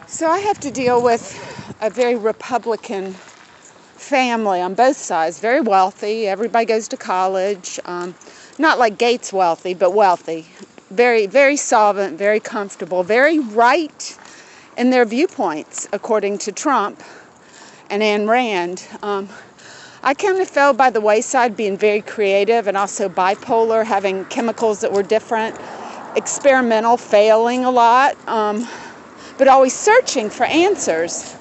So I have to deal with a very Republican family on both sides, very wealthy. Everybody goes to college. Not like Gates wealthy, but wealthy. Very, very solvent, very comfortable, very right in their viewpoints, according to Trump and Ayn Rand. I kind of fell by the wayside being very creative and also bipolar, having chemicals that were different, experimental, failing a lot, but always searching for answers.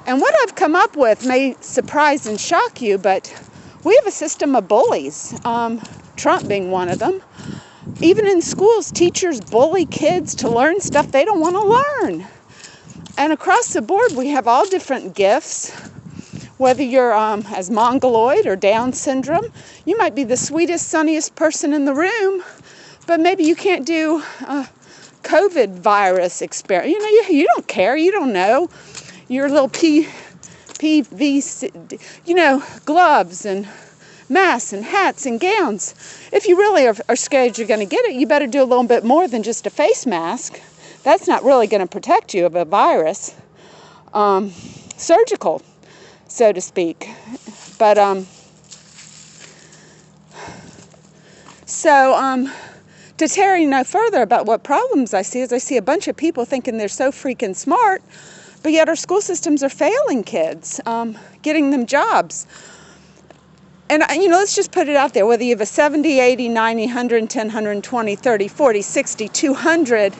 And what I've come up with may surprise and shock you, but we have a system of bullies, Trump being one of them. Even in schools, teachers bully kids to learn stuff they don't want to learn. And across the board, we have all different gifts. Whether you're as mongoloid or Down syndrome, you might be the sweetest, sunniest person in the room, but maybe you can't do COVID virus experiment. You don't care. You don't know. Your little PVC, gloves and masks and hats and gowns. If you really are scared you're going to get it, you better do a little bit more than just a face mask. That's not really going to protect you of a virus. Surgical, so to speak. But, to tarry no further about what problems I see, is I see a bunch of people thinking they're so freaking smart, but yet our school systems are failing kids, getting them jobs. And, let's just put it out there. Whether you have a 70, 80, 90, 110, 120, 30, 40, 60, 200,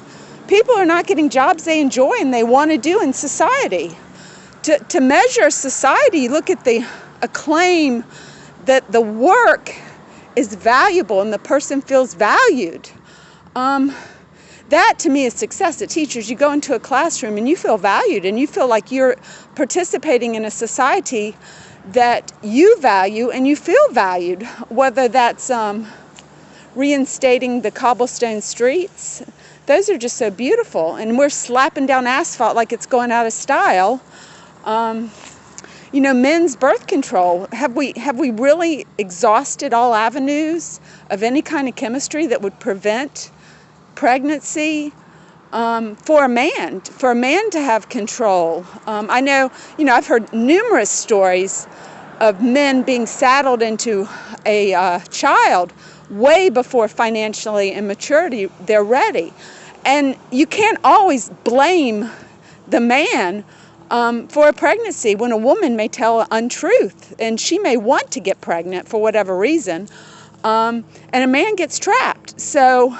people are not getting jobs they enjoy and they want to do in society. To measure society, you look at the acclaim that the work is valuable and the person feels valued. That to me is success. As teachers, you go into a classroom and you feel valued and you feel like you're participating in a society that you value and you feel valued, whether that's reinstating the cobblestone streets. Those are just so beautiful, and we're slapping down asphalt like it's going out of style. Men's birth control. Have we really exhausted all avenues of any kind of chemistry that would prevent pregnancy for a man to have control? I know, I've heard numerous stories of men being saddled into a child way before financially and maturity they're ready. And you can't always blame the man for a pregnancy when a woman may tell an untruth and she may want to get pregnant for whatever reason, and a man gets trapped. So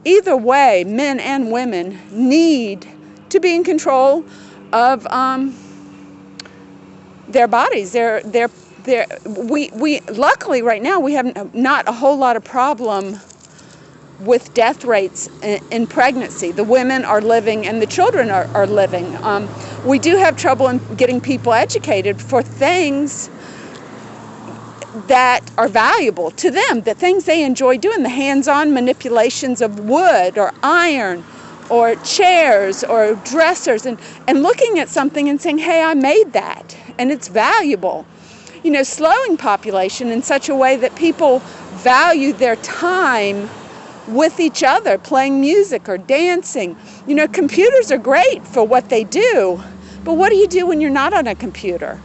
either way, men and women need to be in control of their bodies. We luckily right now we have not a whole lot of problem with death rates in pregnancy. The women are living and the children are living. We do have trouble in getting people educated for things that are valuable to them, the things they enjoy doing, the hands-on manipulations of wood or iron or chairs or dressers, and looking at something and saying, hey, I made that and it's valuable. Slowing population in such a way that people value their time with each other, playing music or dancing. Computers are great for what they do, but what do you do when you're not on a computer?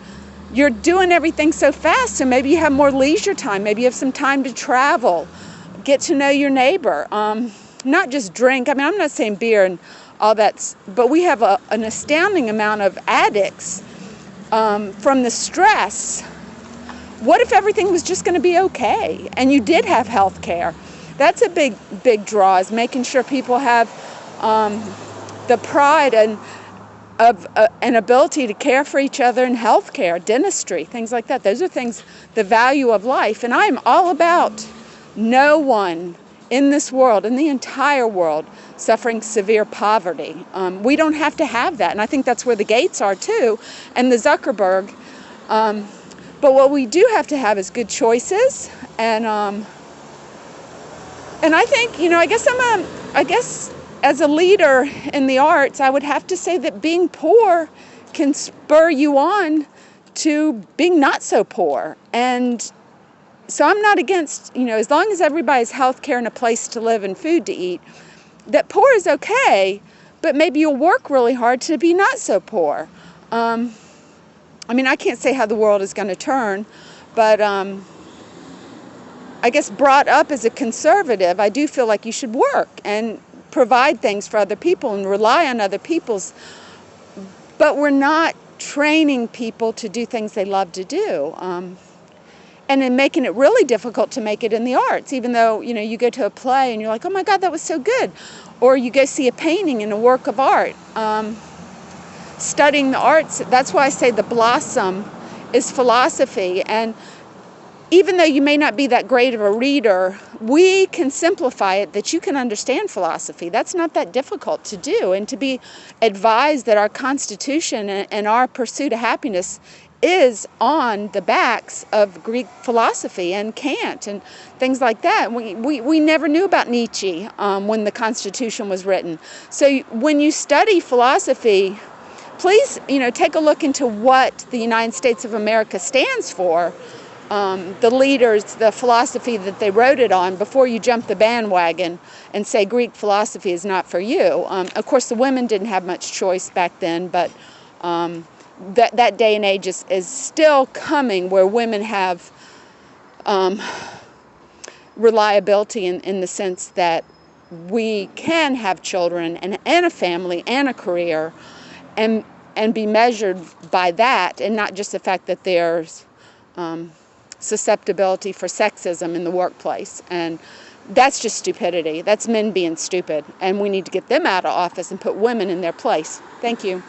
You're doing everything so fast, so maybe you have more leisure time. Maybe you have some time to travel, get to know your neighbor, not just drink. I'm not saying beer and all that, but we have an astounding amount of addicts from the stress. What if everything was just going to be okay and you did have health care? That's a big draw, is making sure people have the pride and of an ability to care for each other in health care, dentistry, things like that. Those are things, the value of life. And I'm all about no one in this world, in the entire world, suffering severe poverty. We don't have to have that. And I think that's where the Gates are too, and the Zuckerberg. But what we do have to have is good choices. And I think, I guess as a leader in the arts, I would have to say that being poor can spur you on to being not so poor. And so I'm not against, as long as everybody has health care and a place to live and food to eat, that poor is okay, but maybe you'll work really hard to be not so poor. I mean, I can't say how the world is going to turn, but I guess brought up as a conservative, I do feel like you should work and provide things for other people and rely on other people's, but we're not training people to do things they love to do. And then making it really difficult to make it in the arts, even though, you know, you go to a play and you're like, oh my God, that was so good. Or you go see a painting and a work of art. Studying the arts, that's why I say the blossom is philosophy. And even though you may not be that great of a reader, we can simplify it that you can understand philosophy. That's not that difficult to do. And to be advised that our Constitution and our pursuit of happiness is on the backs of Greek philosophy and Kant and things like that. We never knew about Nietzsche when the Constitution was written. So when you study philosophy, please, you know, take a look into what the United States of America stands for, the leaders, the philosophy that they wrote it on, before you jump the bandwagon and say Greek philosophy is not for you. Of course, the women didn't have much choice back then, but that day and age is still coming, where women have reliability in the sense that we can have children and a family and a career, and be measured by that, and not just the fact that there's susceptibility for sexism in the workplace. And that's just stupidity. That's men being stupid, and we need to get them out of office and put women in their place. Thank you.